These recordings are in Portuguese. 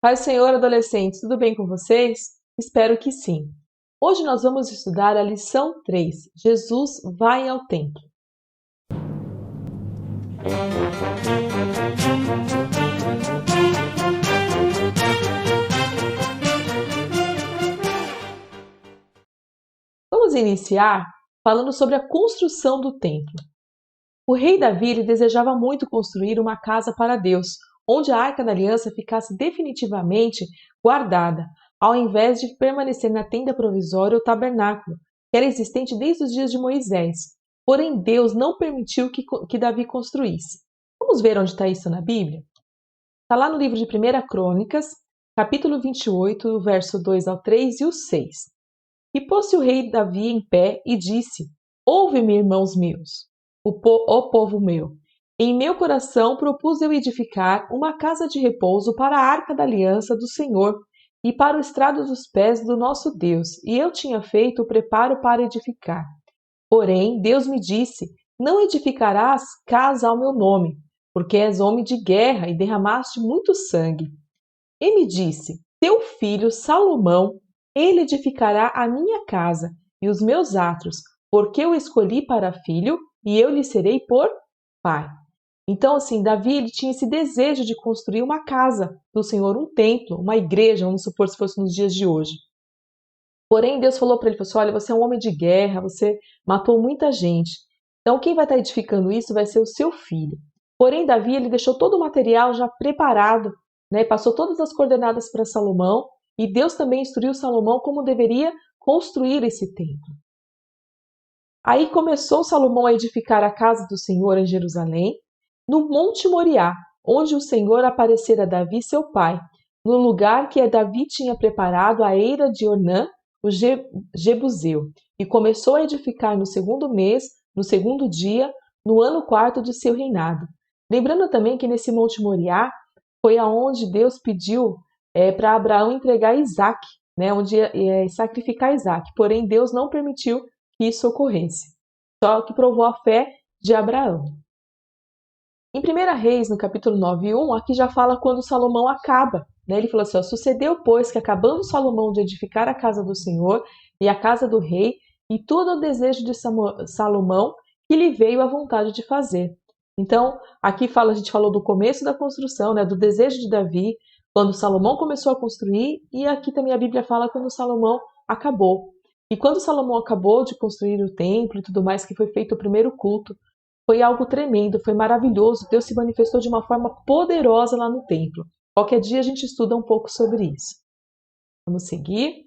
Paz do Senhor, adolescentes, tudo bem com vocês? Espero que sim. Hoje nós vamos estudar a lição 3. Jesus vai ao templo. Vamos iniciar falando sobre a construção do templo. O rei Davi ele desejava muito construir uma casa para Deus, onde a Arca da Aliança ficasse definitivamente guardada, ao invés de permanecer na tenda provisória ou tabernáculo, que era existente desde os dias de Moisés. Porém, Deus não permitiu que Davi construísse. Vamos ver onde está isso na Bíblia? Está lá no livro de 1 Crônicas, capítulo 28, verso 2 ao 3 e o 6. E pôs-se o rei Davi em pé e disse: Ouve-me, irmãos meus, ó povo meu. Em meu coração propus eu edificar uma casa de repouso para a arca da aliança do Senhor e para o estrado dos pés do nosso Deus, e eu tinha feito o preparo para edificar. Porém, Deus me disse: Não edificarás casa ao meu nome, porque és homem de guerra e derramaste muito sangue. E me disse: Teu filho Salomão, ele edificará a minha casa e os meus átrios, porque eu escolhi para filho e eu lhe serei por pai. Então, assim, Davi ele tinha esse desejo de construir uma casa do Senhor, um templo, uma igreja, vamos supor se fosse nos dias de hoje. Porém, Deus falou para ele, falou assim, olha, você é um homem de guerra, você matou muita gente. Então, quem vai estar edificando isso vai ser o seu filho. Porém, Davi ele deixou todo o material já preparado, né? Passou todas as coordenadas para Salomão, e Deus também instruiu Salomão como deveria construir esse templo. Aí começou Salomão a edificar a casa do Senhor em Jerusalém, no Monte Moriá, onde o Senhor aparecera a Davi, seu pai, no lugar que Davi tinha preparado a eira de Ornã, o Jebuseu, e começou a edificar no segundo mês, no segundo dia, no ano quarto de seu reinado. Lembrando também que nesse Monte Moriá foi aonde Deus pediu para Abraão entregar Isaac, né, onde sacrificar Isaac. Porém, Deus não permitiu que isso ocorresse, só que provou a fé de Abraão. Em 1 Reis, no capítulo 9:1, aqui já fala quando Salomão acaba. Né? Ele falou assim, sucedeu, pois, que acabando Salomão de edificar a casa do Senhor e a casa do rei, e todo o desejo de Salomão, que lhe veio a vontade de fazer. Então, aqui a gente falou do começo da construção, né? Do desejo de Davi, quando Salomão começou a construir, e aqui também a Bíblia fala quando Salomão acabou. E quando Salomão acabou de construir o templo e tudo mais, que foi feito o primeiro culto, foi algo tremendo, foi maravilhoso. Deus se manifestou de uma forma poderosa lá no templo. Qualquer dia a gente estuda um pouco sobre isso. Vamos seguir.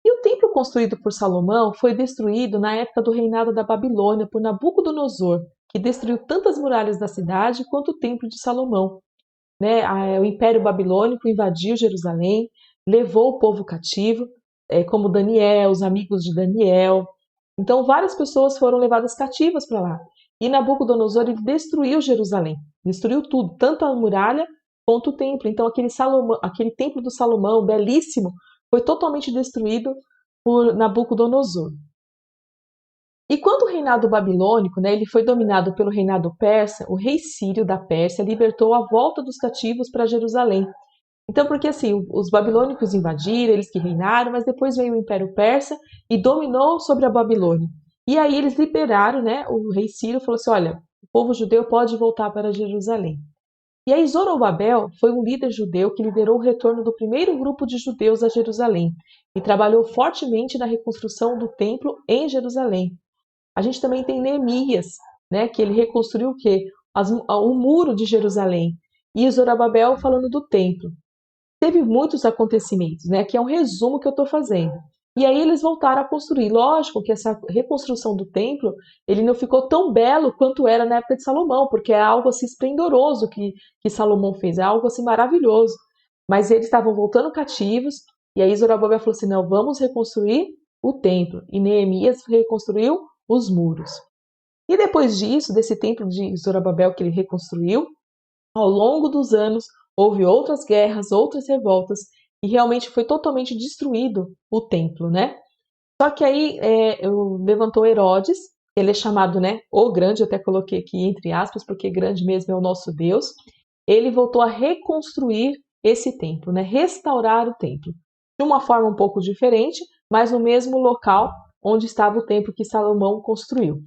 E o templo construído por Salomão foi destruído na época do reinado da Babilônia por Nabucodonosor, que destruiu tantas muralhas da cidade quanto o templo de Salomão. O Império Babilônico invadiu Jerusalém, levou o povo cativo, como Daniel, os amigos de Daniel. Então, várias pessoas foram levadas cativas para lá. E Nabucodonosor ele destruiu Jerusalém, destruiu tudo, tanto a muralha quanto o templo. Então, aquele templo do Salomão, belíssimo, foi totalmente destruído por Nabucodonosor. E quando o reinado babilônico, ele foi dominado pelo reinado persa, o rei Sírio da Pérsia libertou a volta dos cativos para Jerusalém. Então, porque assim, os babilônicos invadiram, eles que reinaram, mas depois veio o Império Persa e dominou sobre a Babilônia. E aí eles liberaram, o rei Ciro falou assim, olha, o povo judeu pode voltar para Jerusalém. E aí Zorobabel foi um líder judeu que liderou o retorno do primeiro grupo de judeus a Jerusalém e trabalhou fortemente na reconstrução do templo em Jerusalém. A gente também tem Neemias, que ele reconstruiu o quê? O muro de Jerusalém. E Zorobabel falando do templo. Teve muitos acontecimentos, que é um resumo que eu estou fazendo. E aí eles voltaram a construir. Lógico que essa reconstrução do templo, ele não ficou tão belo quanto era na época de Salomão, porque é algo assim esplendoroso que Salomão fez, é algo assim maravilhoso. Mas eles estavam voltando cativos, e aí Zorobabel falou assim, não, vamos reconstruir o templo. E Neemias reconstruiu os muros. E depois disso, desse templo de Zorobabel que ele reconstruiu, ao longo dos anos, houve outras guerras, outras revoltas, e realmente foi totalmente destruído o templo, Só que aí levantou Herodes, ele é chamado, o grande, eu até coloquei aqui entre aspas, porque grande mesmo é o nosso Deus. Ele voltou a reconstruir esse templo, né? Restaurar o templo. De uma forma um pouco diferente, mas no mesmo local onde estava o templo que Salomão construiu.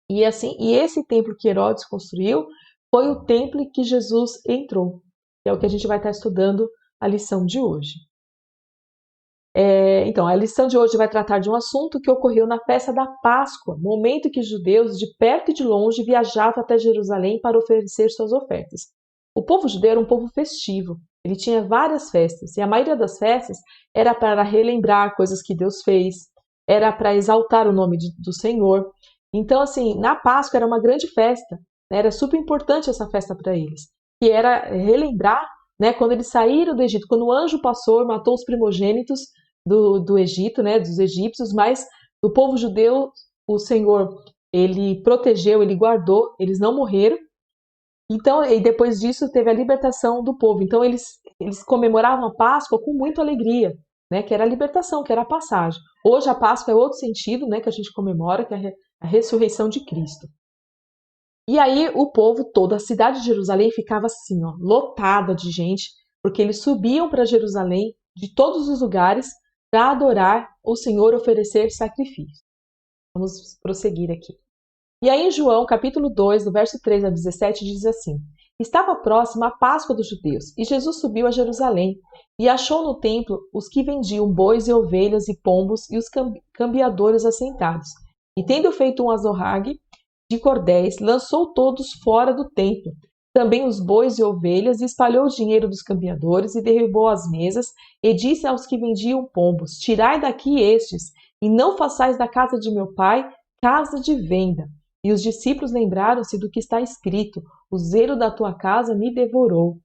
E assim, e esse templo que Herodes construiu foi o templo que Jesus entrou. Que é o que a gente vai estar estudando a lição de hoje. Então, a lição de hoje vai tratar de um assunto que ocorreu na festa da Páscoa, momento em que judeus de perto e de longe viajavam até Jerusalém para oferecer suas ofertas. O povo judeu era um povo festivo, ele tinha várias festas, e a maioria das festas era para relembrar coisas que Deus fez, era para exaltar o nome do Senhor. Então, assim, na Páscoa era uma grande festa, né? Era super importante essa festa para eles, que era relembrar, né, quando eles saíram do Egito, quando o anjo passou e matou os primogênitos do Egito, né, dos egípcios, mas do povo judeu, o Senhor, ele protegeu, ele guardou, eles não morreram. Então, e depois disso teve a libertação do povo. Então, eles comemoravam a Páscoa com muita alegria, né, que era a libertação, que era a passagem. Hoje a Páscoa é outro sentido, né, que a gente comemora, que é a ressurreição de Cristo. E aí o povo, toda a cidade de Jerusalém ficava assim, ó, lotada de gente, porque eles subiam para Jerusalém de todos os lugares para adorar o Senhor, oferecer sacrifício. Vamos prosseguir aqui. E aí em João, capítulo 2, do verso 3 a 17, diz assim: Estava próxima a Páscoa dos judeus, e Jesus subiu a Jerusalém, e achou no templo os que vendiam bois e ovelhas e pombos, e os cambiadores assentados. E tendo feito um azorrague de cordéis, lançou todos fora do templo, também os bois e ovelhas, e espalhou o dinheiro dos cambiadores, e derrubou as mesas, e disse aos que vendiam pombos: Tirai daqui estes, e não façais da casa de meu pai casa de venda. E os discípulos lembraram-se do que está escrito: O zelo da tua casa me devorou.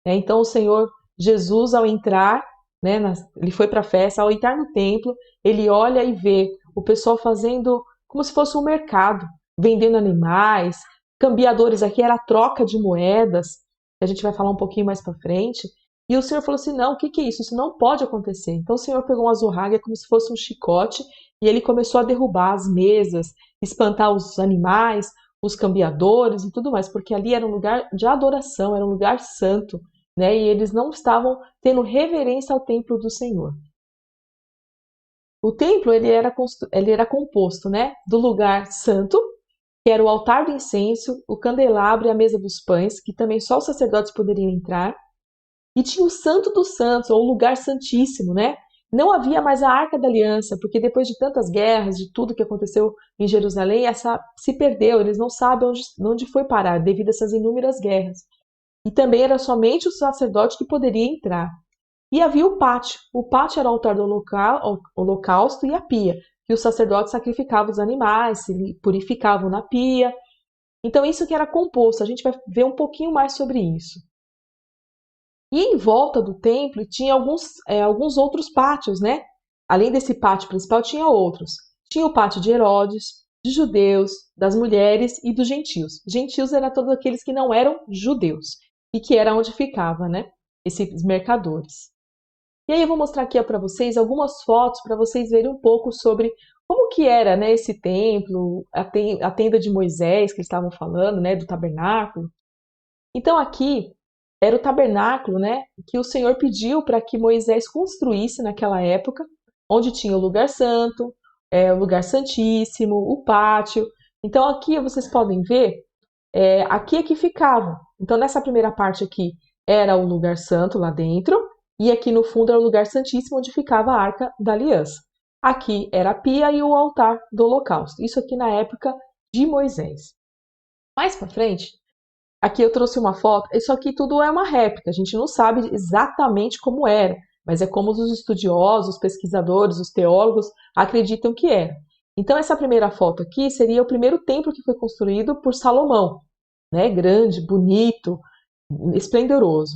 Então o Senhor Jesus, ao entrar, né, ele foi para a festa, ao entrar no templo, ele olha e vê o pessoal fazendo como se fosse um mercado, vendendo animais, cambiadores, aqui era a troca de moedas, que a gente vai falar um pouquinho mais para frente. E o Senhor falou assim: não, o que é isso? Isso não pode acontecer. Então o Senhor pegou um azorrague, como se fosse um chicote, e ele começou a derrubar as mesas, espantar os animais, os cambiadores e tudo mais, porque ali era um lugar de adoração, era um lugar santo, né? E eles não estavam tendo reverência ao templo do Senhor. O templo ele era composto, né, do lugar santo, que era o altar do incenso, o candelabro e a mesa dos pães, que também só os sacerdotes poderiam entrar. E tinha o Santo dos Santos, ou o lugar santíssimo, né? Não havia mais a Arca da Aliança, porque depois de tantas guerras, de tudo que aconteceu em Jerusalém, essa se perdeu, eles não sabem onde foi parar, devido a essas inúmeras guerras. E também era somente o sacerdote que poderia entrar. E havia o pátio. O pátio era o altar do holocausto e a pia, que os sacerdotes sacrificavam os animais, se purificavam na pia. Então isso que era composto, a gente vai ver um pouquinho mais sobre isso. E em volta do templo tinha alguns outros pátios, né? Além desse pátio principal, tinha outros. Tinha o pátio de Herodes, de judeus, das mulheres e dos gentios. Gentios eram todos aqueles que não eram judeus e que era onde ficava, né? Esses mercadores. E aí eu vou mostrar aqui para vocês algumas fotos para vocês verem um pouco sobre como que era, né, esse templo, a tenda de Moisés que eles estavam falando, né, do tabernáculo. Então aqui era o tabernáculo, né, que o Senhor pediu para que Moisés construísse naquela época, onde tinha o lugar santo, o lugar santíssimo, o pátio. Então aqui vocês podem ver, aqui é que ficava. Então nessa primeira parte aqui era o lugar santo lá dentro, e aqui no fundo era o lugar santíssimo onde ficava a Arca da Aliança. Aqui era a pia e o altar do holocausto. Isso aqui na época de Moisés. Mais para frente, aqui eu trouxe uma foto. Isso aqui tudo é uma réplica. A gente não sabe exatamente como era, mas é como os estudiosos, os pesquisadores, os teólogos acreditam que era. Então essa primeira foto aqui seria o primeiro templo que foi construído por Salomão, né? Grande, bonito, esplendoroso.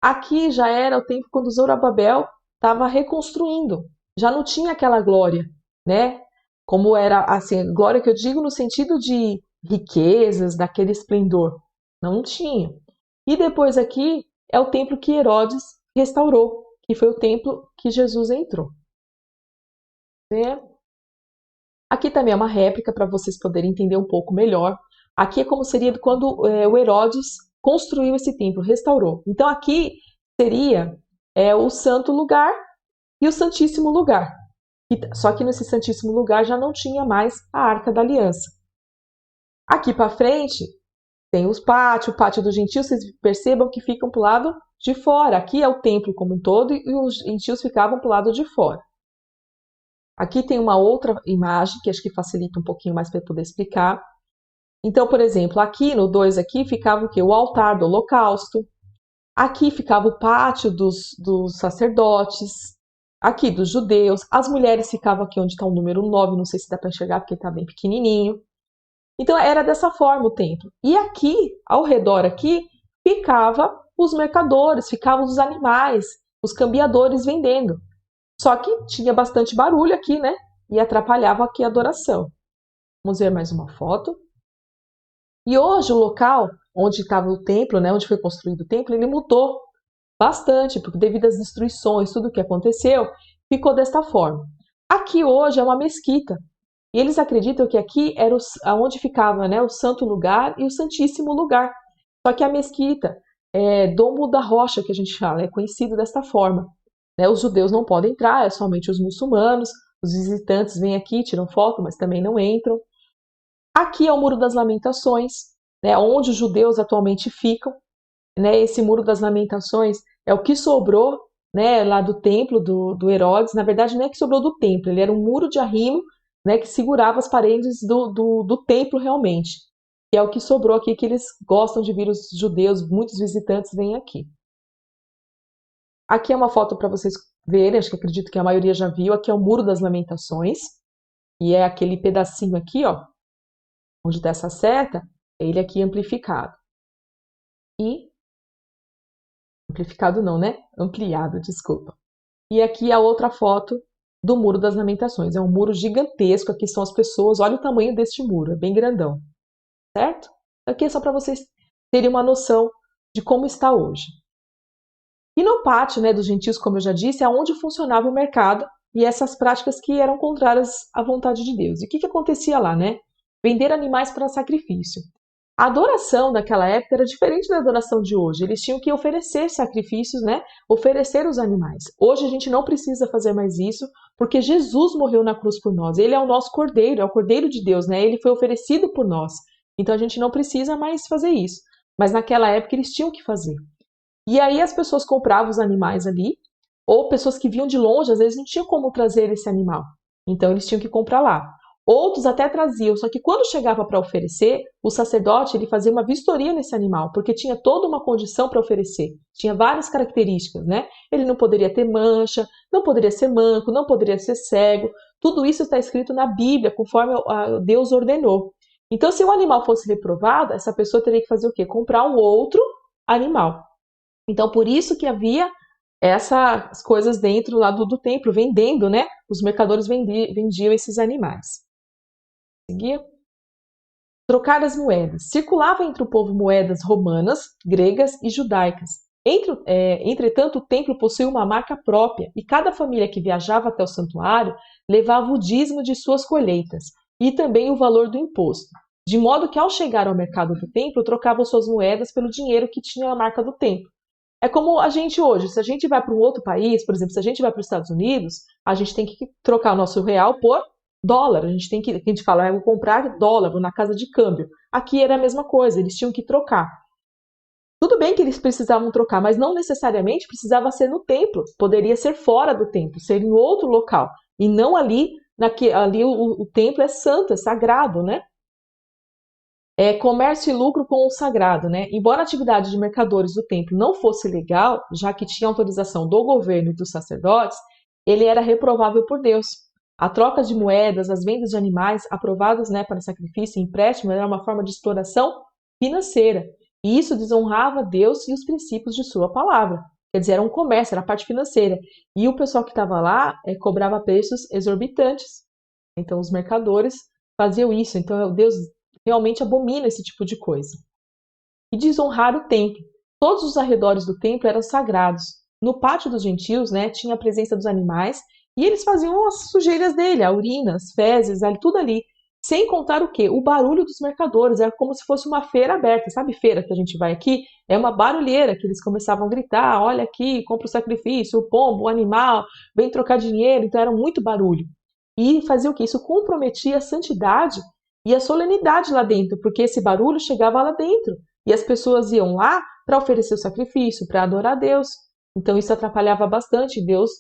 Aqui já era o tempo quando Zorobabel estava reconstruindo. Já não tinha aquela glória, né? Como era assim, glória que eu digo no sentido de riquezas, daquele esplendor. Não tinha. E depois aqui é o templo que Herodes restaurou, que foi o templo que Jesus entrou. Aqui também é uma réplica para vocês poderem entender um pouco melhor. Aqui é como seria quando o Herodes construiu esse templo, restaurou. Então aqui seria o santo lugar e o santíssimo lugar. Só que nesse santíssimo lugar já não tinha mais a Arca da Aliança. Aqui para frente tem o pátio dos gentios, vocês percebam que ficam para o lado de fora. Aqui é o templo como um todo e os gentios ficavam para o lado de fora. Aqui tem uma outra imagem que acho que facilita um pouquinho mais para eu poder explicar. Então, por exemplo, aqui no 2 aqui ficava o quê? O altar do holocausto. Aqui ficava o pátio dos sacerdotes. Aqui dos judeus. As mulheres ficavam aqui onde está o número 9, não sei se dá para enxergar porque está bem pequenininho. Então era dessa forma o templo. E aqui, ao redor aqui, ficava os mercadores, ficavam os animais, os cambiadores vendendo. Só que tinha bastante barulho aqui, né? E atrapalhava aqui a adoração. Vamos ver mais uma foto. E hoje o local onde estava o templo, né, onde foi construído o templo, ele mudou bastante, porque devido às destruições, tudo o que aconteceu, ficou desta forma. Aqui hoje é uma mesquita. E eles acreditam que aqui era onde ficava, né, o santo lugar e o santíssimo lugar. Só que a mesquita é Domo da Rocha, que a gente fala, é conhecido desta forma. Né? Os judeus não podem entrar, é somente os muçulmanos. Os visitantes vêm aqui, tiram foto, mas também não entram. Aqui é o Muro das Lamentações, né, onde os judeus atualmente ficam. Né? Esse Muro das Lamentações é o que sobrou, né, lá do templo do Herodes. Na verdade, não é que sobrou do templo, ele era um muro de arrimo, né, que segurava as paredes do templo realmente. Que é o que sobrou aqui, que eles gostam de vir, os judeus, muitos visitantes vêm aqui. Aqui é uma foto para vocês verem, acho que acredito que a maioria já viu. Aqui é o Muro das Lamentações, e é aquele pedacinho aqui, ó, onde está essa seta, é ele aqui amplificado. E amplificado não, né? Ampliado, desculpa. E aqui a outra foto do Muro das Lamentações. É um muro gigantesco, aqui são as pessoas, olha o tamanho deste muro, é bem grandão, certo? Aqui é só para vocês terem uma noção de como está hoje. E no pátio, né, dos gentios, como eu já disse, é onde funcionava o mercado e essas práticas que eram contrárias à vontade de Deus. E o que acontecia lá, né? Vender animais para sacrifício. A adoração daquela época era diferente da adoração de hoje. Eles tinham que oferecer sacrifícios, né? Oferecer os animais. Hoje a gente não precisa fazer mais isso, porque Jesus morreu na cruz por nós. Ele é o nosso cordeiro, é o cordeiro de Deus, né? Ele foi oferecido por nós. Então a gente não precisa mais fazer isso. Mas naquela época eles tinham que fazer. E aí as pessoas compravam os animais ali, ou pessoas que vinham de longe, às vezes não tinham como trazer esse animal. Então eles tinham que comprar lá. Outros até traziam, só que quando chegava para oferecer, o sacerdote ele fazia uma vistoria nesse animal, porque tinha toda uma condição para oferecer. Tinha várias características, né? Ele não poderia ter mancha, não poderia ser manco, não poderia ser cego. Tudo isso está escrito na Bíblia, conforme Deus ordenou. Então, se o animal fosse reprovado, essa pessoa teria que fazer o quê? Comprar um outro animal. Então, por isso que havia essas coisas dentro lá do templo, vendendo, né? Os mercadores vendiam esses animais. Seguia. Trocar as moedas. Circulava entre o povo moedas romanas, gregas e judaicas. Entretanto, o templo possuía uma marca própria e cada família que viajava até o santuário levava o dízimo de suas colheitas e também o valor do imposto. De modo que, ao chegar ao mercado do templo, trocavam suas moedas pelo dinheiro que tinha a marca do templo. É como a gente hoje, se a gente vai para um outro país, por exemplo, se a gente vai para os Estados Unidos, a gente tem que trocar o nosso real por dólar. A gente fala, eu vou comprar dólar, vou na casa de câmbio. Aqui era a mesma coisa, eles tinham que trocar. Tudo bem que eles precisavam trocar, mas não necessariamente precisava ser no templo. Poderia ser fora do templo, ser em outro local. E não ali, ali o templo é santo, é sagrado, né? Comércio e lucro com o sagrado, né? Embora a atividade de mercadores do templo não fosse legal, já que tinha autorização do governo e dos sacerdotes, ele era reprovável por Deus. A troca de moedas, as vendas de animais aprovados, né, para sacrifício e empréstimo era uma forma de exploração financeira. E isso desonrava Deus e os princípios de sua palavra. Quer dizer, era um comércio, era a parte financeira. E o pessoal que estava lá cobrava preços exorbitantes. Então os mercadores faziam isso. Então Deus realmente abomina esse tipo de coisa. E desonrar o templo. Todos os arredores do templo eram sagrados. No pátio dos gentios, né, tinha a presença dos animais e eles faziam as sujeiras dele, a urina, as fezes, tudo ali. Sem contar o quê? O barulho dos mercadores, era como se fosse uma feira aberta. Sabe feira que a gente vai aqui? É uma barulheira que eles começavam a gritar, olha aqui, compra o sacrifício, o pombo, o animal, vem trocar dinheiro. Então era muito barulho. E fazia o quê? Isso comprometia a santidade e a solenidade lá dentro, porque esse barulho chegava lá dentro. E as pessoas iam lá para oferecer o sacrifício, para adorar a Deus. Então isso atrapalhava bastante, Deus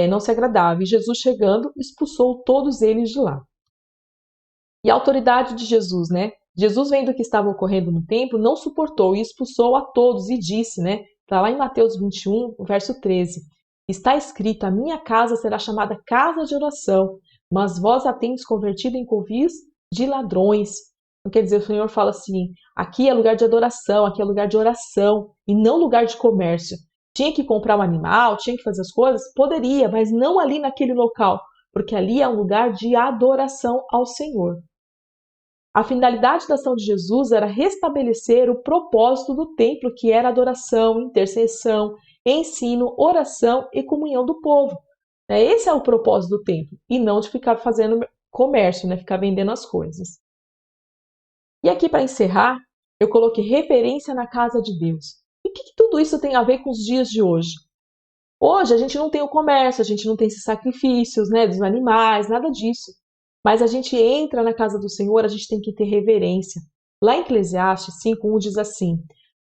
não se agradava. E Jesus chegando, expulsou todos eles de lá. E a autoridade de Jesus, né? Jesus, vendo o que estava ocorrendo no templo, não suportou e expulsou a todos e disse, né? Está lá em Mateus 21, verso 13. Está escrito, a minha casa será chamada casa de oração, mas vós a tendes convertido em covis de ladrões. Então, quer dizer, o Senhor fala assim, aqui é lugar de adoração, aqui é lugar de oração e não lugar de comércio. Tinha que comprar um animal, tinha que fazer as coisas? Poderia, mas não ali naquele local, porque ali é um lugar de adoração ao Senhor. A finalidade da ação de Jesus era restabelecer o propósito do templo, que era adoração, intercessão, ensino, oração e comunhão do povo. Esse é o propósito do templo, e não de ficar fazendo comércio, né? Ficar vendendo as coisas. E aqui, para encerrar, eu coloquei referência na casa de Deus. E o que tudo isso tem a ver com os dias de hoje? Hoje a gente não tem o comércio, a gente não tem esses sacrifícios, né, dos animais, nada disso. Mas a gente entra na casa do Senhor, a gente tem que ter reverência. Lá em Eclesiastes 5:1 diz assim: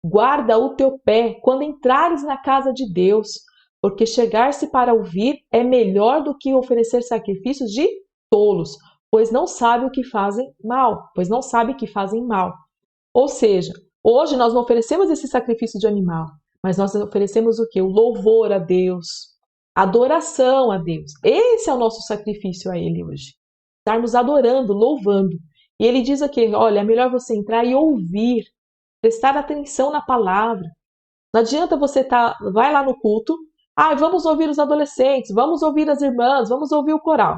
guarda o teu pé quando entrares na casa de Deus, porque chegar-se para ouvir é melhor do que oferecer sacrifícios de tolos, pois não sabe o que fazem mal, pois não sabe que fazem mal. Ou seja, hoje nós não oferecemos esse sacrifício de animal, mas nós oferecemos o quê? O louvor a Deus, a adoração a Deus. Esse é o nosso sacrifício a Ele hoje. Estarmos adorando, louvando. E ele diz aqui, olha, é melhor você entrar e ouvir, prestar atenção na palavra. Não adianta você vai lá no culto, vamos ouvir os adolescentes, vamos ouvir as irmãs, vamos ouvir o coral.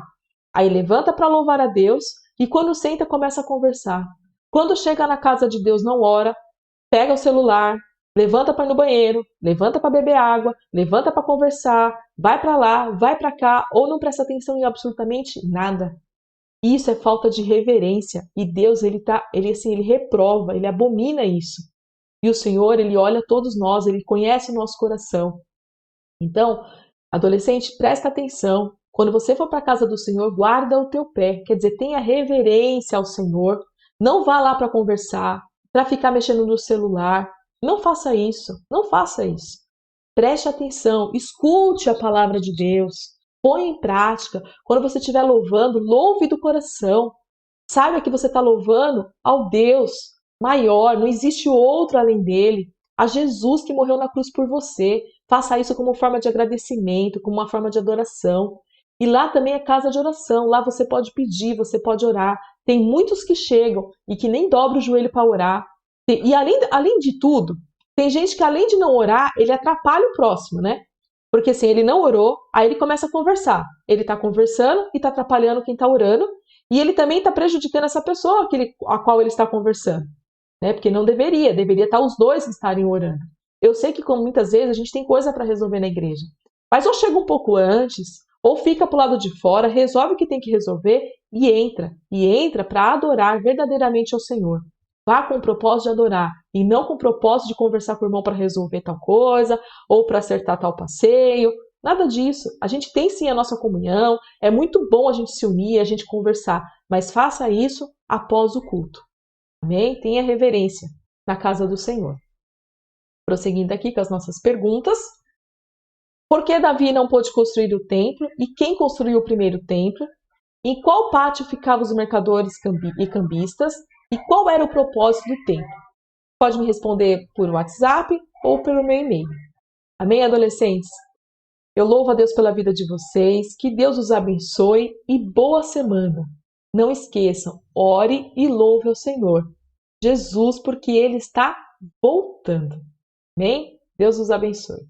Aí levanta para louvar a Deus e quando senta começa a conversar. Quando chega na casa de Deus não ora, pega o celular, levanta para ir no banheiro, levanta para beber água, levanta para conversar, vai para lá, vai para cá, ou não presta atenção em absolutamente nada. Isso é falta de reverência e Deus ele reprova, ele abomina isso. E o Senhor, ele olha todos nós, ele conhece o nosso coração. Então, adolescente, presta atenção. Quando você for para a casa do Senhor, guarda o teu pé, quer dizer, tenha reverência ao Senhor. Não vá lá para conversar, para ficar mexendo no celular. Não faça isso, não faça isso. Preste atenção, escute a palavra de Deus. Põe em prática. Quando você estiver louvando, louve do coração. Saiba que você está louvando ao Deus maior, não existe outro além dele. A Jesus que morreu na cruz por você. Faça isso como forma de agradecimento, como uma forma de adoração. E lá também é casa de oração. Lá você pode pedir, você pode orar. Tem muitos que chegam e que nem dobram o joelho para orar. E além de tudo, tem gente que além de não orar, ele atrapalha o próximo, né? Porque assim, ele não orou, aí ele começa a conversar. Ele está conversando e está atrapalhando quem está orando. E ele também está prejudicando essa pessoa a qual ele está conversando. Né? Porque não deveria estar os dois estarem orando. Eu sei que como muitas vezes a gente tem coisa para resolver na igreja. Mas ou chega um pouco antes, ou fica para o lado de fora, resolve o que tem que resolver e entra. E entra para adorar verdadeiramente ao Senhor. Vá com o propósito de adorar e não com o propósito de conversar com o irmão para resolver tal coisa ou para acertar tal passeio. Nada disso. A gente tem sim a nossa comunhão, é muito bom a gente se unir, a gente conversar, mas faça isso após o culto. Amém? Tenha reverência na casa do Senhor. Prosseguindo aqui com as nossas perguntas. Por que Davi não pôde construir o templo e quem construiu o primeiro templo? Em qual pátio ficavam os mercadores e cambistas? E qual era o propósito do templo? Pode me responder por WhatsApp ou pelo meu e-mail. Amém, adolescentes? Eu louvo a Deus pela vida de vocês, que Deus os abençoe e boa semana. Não esqueçam, ore e louve ao Senhor, Jesus, porque Ele está voltando. Amém? Deus os abençoe.